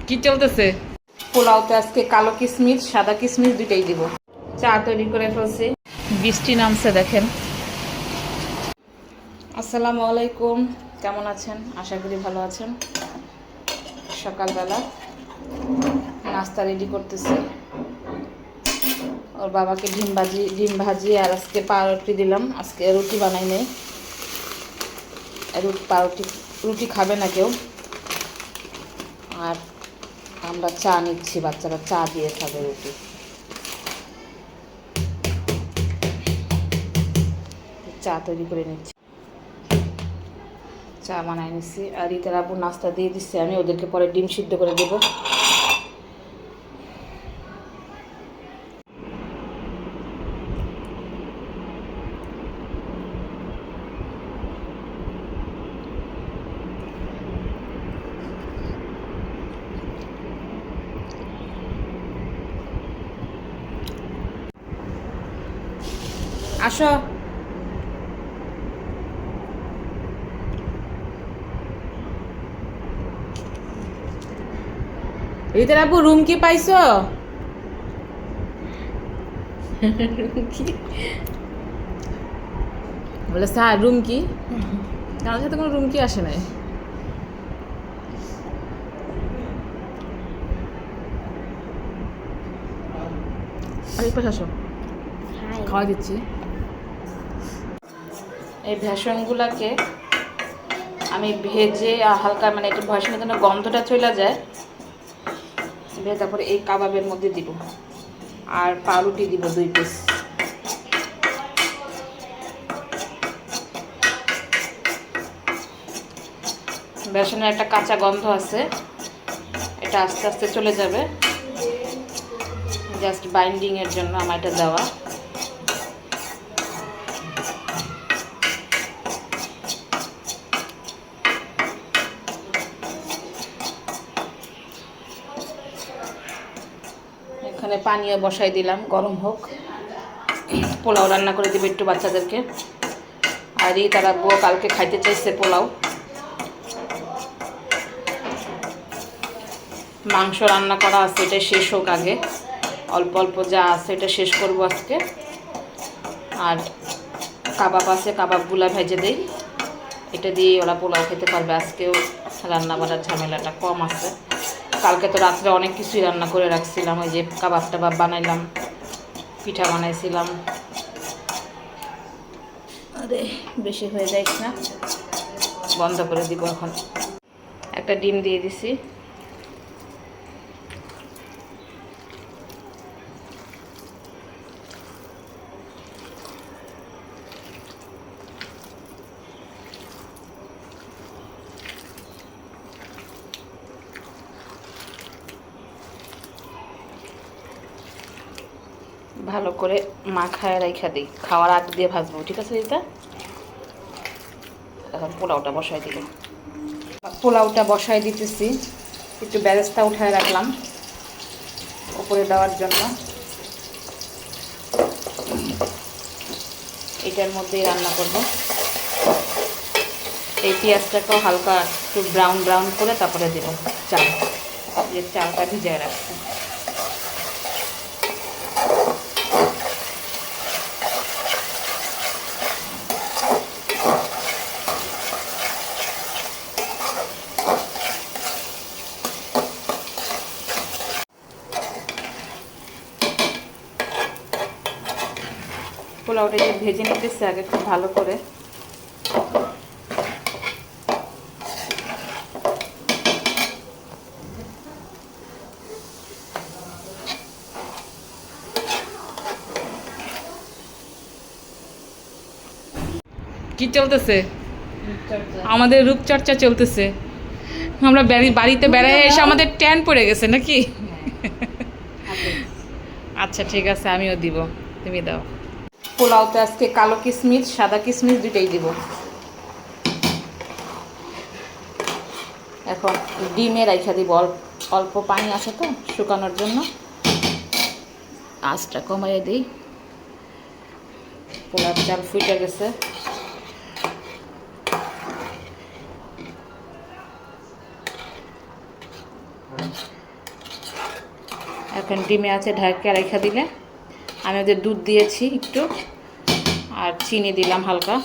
কি চলতেছে? পোলাওতে আজকে কালো কিশমিশ সাদা কিশমিশ দুইটাই দিব। চা তৈরি করে ফেলছি, বৃষ্টি নামছে দেখেন। আসসালামু আলাইকুম, কেমন আছেন? আশা করি ভালো আছেন। সকালবেলা নাস্তা রেডি করতেছি। ওর বাবাকে ডিম ভাজি আর আজকে পাউরুটি দিলাম। আজকে রুটি বানাই নেই, রুটি খাবে না কেউ। আর আমরা চা নিচ্ছি, বাচ্চারা চা দিয়ে খাবে রুটি। চা তৈরি করে নিচ্ছি, চা বানাই নিচ্ছি। আর ইতার আব্বু নাস্তা দিয়ে দিচ্ছে, আমি ওদেরকে পরে ডিম সিদ্ধ করে দেবো। আসো, রিতার আব্বু রুম কি পাইছো? বলে স্যার রুম কি? আমার সাথে কোনো রুম কি আসে নাই। আর এই পাশে আসো, খাওয়া দিচ্ছি। এই ভেষনগুলাকে আমি ভেজে হালকা, মানে একটু ভেষনের জন্য গন্ধটা চলে যায়, তারপরে এই কাবাবের মধ্যে দিব। আর পাউরুটি দিব 2 পিস। বেসনের একটা কাঁচা গন্ধ আছে, এটা আস্তে আস্তে চলে যাবে। জাস্ট বাইন্ডিংয়ের জন্য আমার এটা দেওয়া। এখানে পানিও বসাই দিলাম, গরম হোক। পোলাও রান্না করে দেবে একটু বাচ্চাদেরকে। আর তারা বউ কালকে খাইতে চাইছে পোলাও। মাংস রান্না করা আছে, এটা শেষ হোক আগে। অল্প অল্প যা আছে এটা শেষ করব আজকে। আর কাবাব আছে, কাবাবগুলা ভেজে দেই, এটা দিয়ে ওরা পোলাও খেতে পারবে। আজকেও রান্না বান্নার ঝামেলাটা কম আছে। কালকে তো রাত্রে অনেক কিছুই রান্না করে রাখছিলাম, ওই যে কাবাব টাবাব বানাইলাম, পিঠা বানাইছিলাম। আরে বেশি হয়ে যায় না, বন্ধ করে দিব এখন। একটা ডিম দিয়ে দিছি। ভালো করে মাখায় রাইখা দিই, খাওয়ার আগ দিয়ে ভাজবো, ঠিক আছে? এটা এখন পোলাওটা বসাই দিব। পোলাওটা বসাই দিতেছি, একটু বেরেস্তা উঠায় রাখলাম উপরে দেওয়ার জন্য। এটার মধ্যেই রান্না করব। এই পেঁয়াজটাকেও হালকা একটু ব্রাউন ব্রাউন করে তারপরে দেব চাল, যে চালটা ভিজায় রাখছি। পোলাওটা যে ভেজে নিতেছি আগে খুব ভালো করে। কি চলতেছে? আমাদের রূপচর্চা চলতেছে। আমরা বাড়িতে বেড়ায় এসে আমাদের ট্যান পড়ে গেছে নাকি? আচ্ছা ঠিক আছে, আমিও দিব, তুমি দাও। পোলাওতে আজকে কালো কিশমিশ সাদা কিশমিশ দুইটাই দিব। এখন ডিমে রাইখা দিব, অল্প পানি আছে তো শুকানোর জন্য। আঁচটা কমাইয়ে দিই। পোলার চাল ফুটে গেছে। এখন ডিমে আছে ঢাকা রেখে দিলে। আমি ওদের দুধ দিয়েছি একটু, আর চিনি দিলাম হালকা।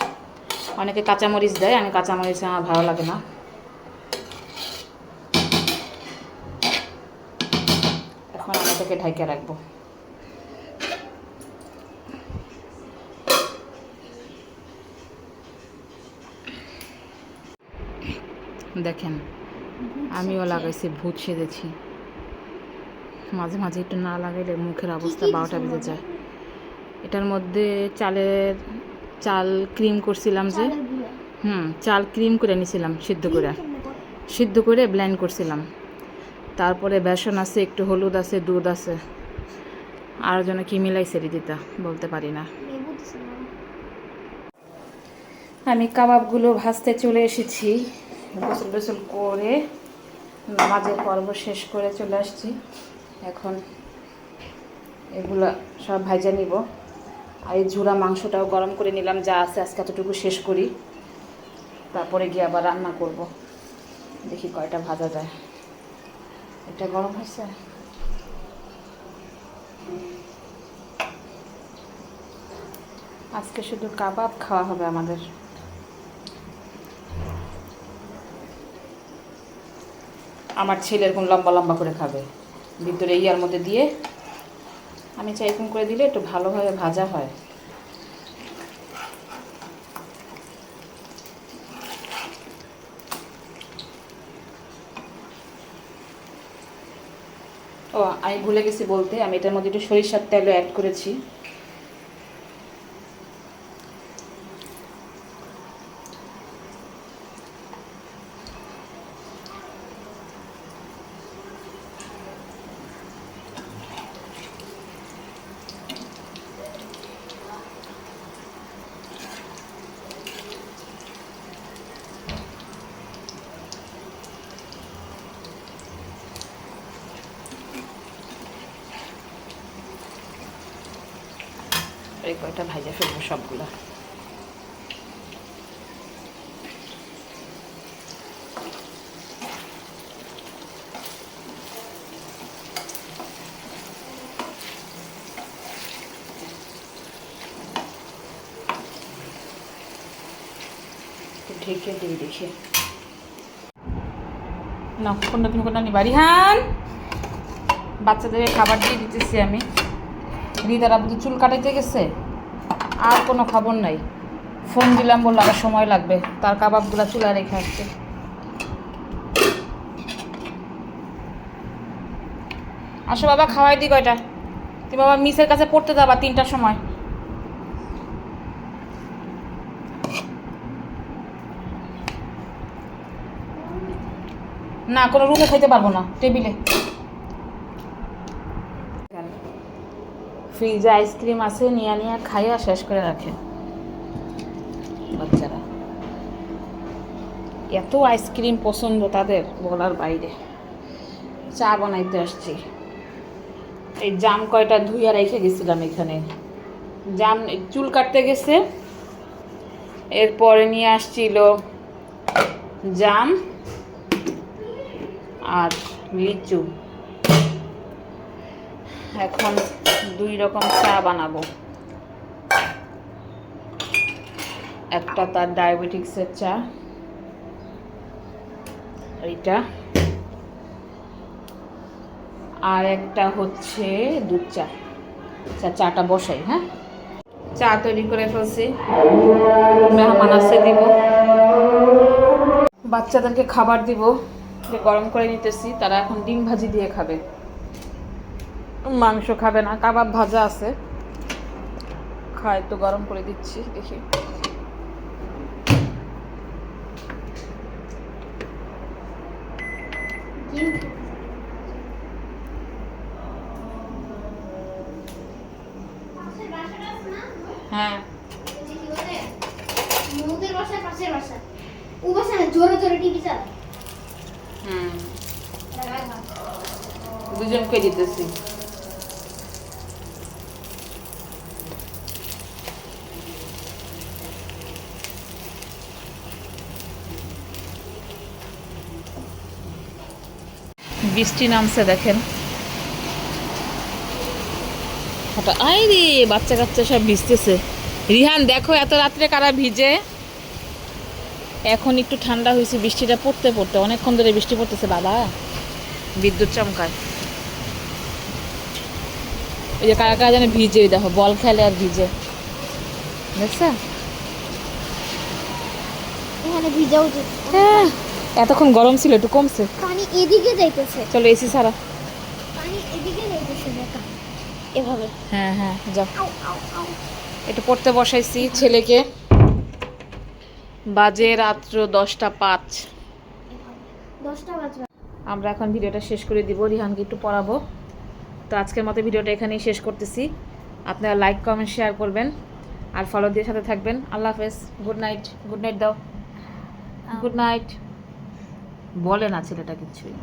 অনেকে কাঁচামরিচ দেয়, আমি কাঁচামরিচ আমার ভালো লাগে না। এখন আমি এটাকে ঢাকা রাখবো। দেখেন আমিও লাগাইছি, ভূত সেজেছি। মাঝে মাঝে একটু না লাগাইলে মুখের অবস্থা 12টা বেজে যায়। এটার মধ্যে চাল ক্রিম করছিলাম যে, চাল ক্রিম করে নিয়েছিলাম, সিদ্ধ করে ব্লেন্ড করছিলাম। তারপরে বেসন আছে, একটু হলুদ আছে, দুধ আছে, আর যেন কি মিলাইছে দিতা বলতে পারি না। আমি কাবাবগুলো ভাজতে চলে এসেছি। গোসল করে নামাজের পর্ব শেষ করে চলে আসছি। এখন এগুলো সব ভাজা নিব। আর এই ঝুরা মাংসটাও গরম করে নিলাম, যা আছে আজকে এতটুকু শেষ করি, তারপরে গিয়ে আবার রান্না করব। দেখি কয়টা ভাজা যায়। এটা গরম হয়েছে। আজকে শুধু কাবাব খাওয়া হবে আমাদের। আমার ছেলে এরকম লম্বা লম্বা করে খাবে, ভিতরে ইয়ার মধ্যে দিয়ে। আমি চাই এরকম করে দিলে একটু ভালোভাবে ভাজা হয়। ও আমি ভুলে গেছি বলতে, আমি এটার মধ্যে একটু সরিষার তেলও অ্যাড করেছি। এই কয়টা ভাজা ফেলবো সবগুলো। ঢেকে দিই দেখি না কোনটা তুমি কোনটা নিবা। রিহান, বাচ্চাদের খাবার দিয়ে দিতেছি আমি। রিদার আব্বু চুল কাটাইতে গেছে, আর কোনো খবর নাই। ফোন দিলাম, বললো আবার সময় লাগবে, তার কাবাবগুলো চুলা রেখে আসছে। আসো বাবা, খাওয়াই দিই কয়টা। তুমি বাবা মিসের কাছে পড়তে যাবা 3টার সময়। না, কোনো রুমে খাইতে পারবো না, টেবিলে। ফ্রিজে আইসক্রিম আছে, নিয়ে খাইয়া শেষ করে রাখে বাচ্চারা। এত আইসক্রিম পছন্দ তাদের বলার বাইরে। চা বানাইতে আসছি। এই জাম কয়টা ধুইয়া রেখে গেছিলাম এখানে। জাম চুল কাটতে গেছে, এরপরে নিয়ে আসছিল জাম আর লিচু। এখন 2 রকম চা বানাবো। একটা তার ডায়াবেটিক্সের চা, এইটা, আর একটা হচ্ছে দুধ চা। আচ্ছা, চাটা বসাই। হ্যাঁ, চা তৈরি করে ফেলছি, মেহমান আসে দিব, বাচ্চাদেরকে খাবার দিব, যে গরম করে নিতেছি। তারা এখন ডিম ভাজি দিয়ে খাবে, মাংস খাবে না। কাবাব ভাজা আছে, খায় তো গরম করে দিচ্ছি। দেখি হ্যাঁ, দুজনকে দিতেছি। বৃষ্টি নামছে দেখেন। হঠাৎ আই রে বাচ্চা কাচ্চা সব ভিজতেছে। রিহান দেখো এত রাত্রে কারা ভিজে। এখন একটু ঠান্ডা হয়েছে, বৃষ্টিটা পড়তে পড়তে অনেকক্ষণ ধরে বৃষ্টি পড়তেছে বাবা, বিদ্যুৎ চমকায়। ওই যে কারা কারা যেন ভিজে, দেখো বল খেলে আর ভিজে, দেখছো? এখানে ভিজা উচিত। এতক্ষণ গরম ছিল, একটু কমছে। পানি এদিকে যাইতেছে, চলো এসি ছাড়া। পানি এদিকে যাইতেছে দেখা এভাবে। হ্যাঁ হ্যাঁ যাও। আউ আউ আউ। একটু পড়তে বসাইছি ছেলেকে। বাজে রাত্র 10:05। 10টা বাজে। আমরা এখন ভিডিওটা শেষ করে দিব, রিহানকে একটু পড়াবো। তো আজকের মতো ভিডিওটা এখানেই শেষ করতেছি। আপনারা লাইক কমেন্ট শেয়ার করবেন আর ফলো দিয়ে সাথে থাকবেন। আল্লাহ হাফেজ, গুড নাইট। গুড নাইট দাও, গুড নাইট। বলে না ছেলেটা কিচ্ছুই।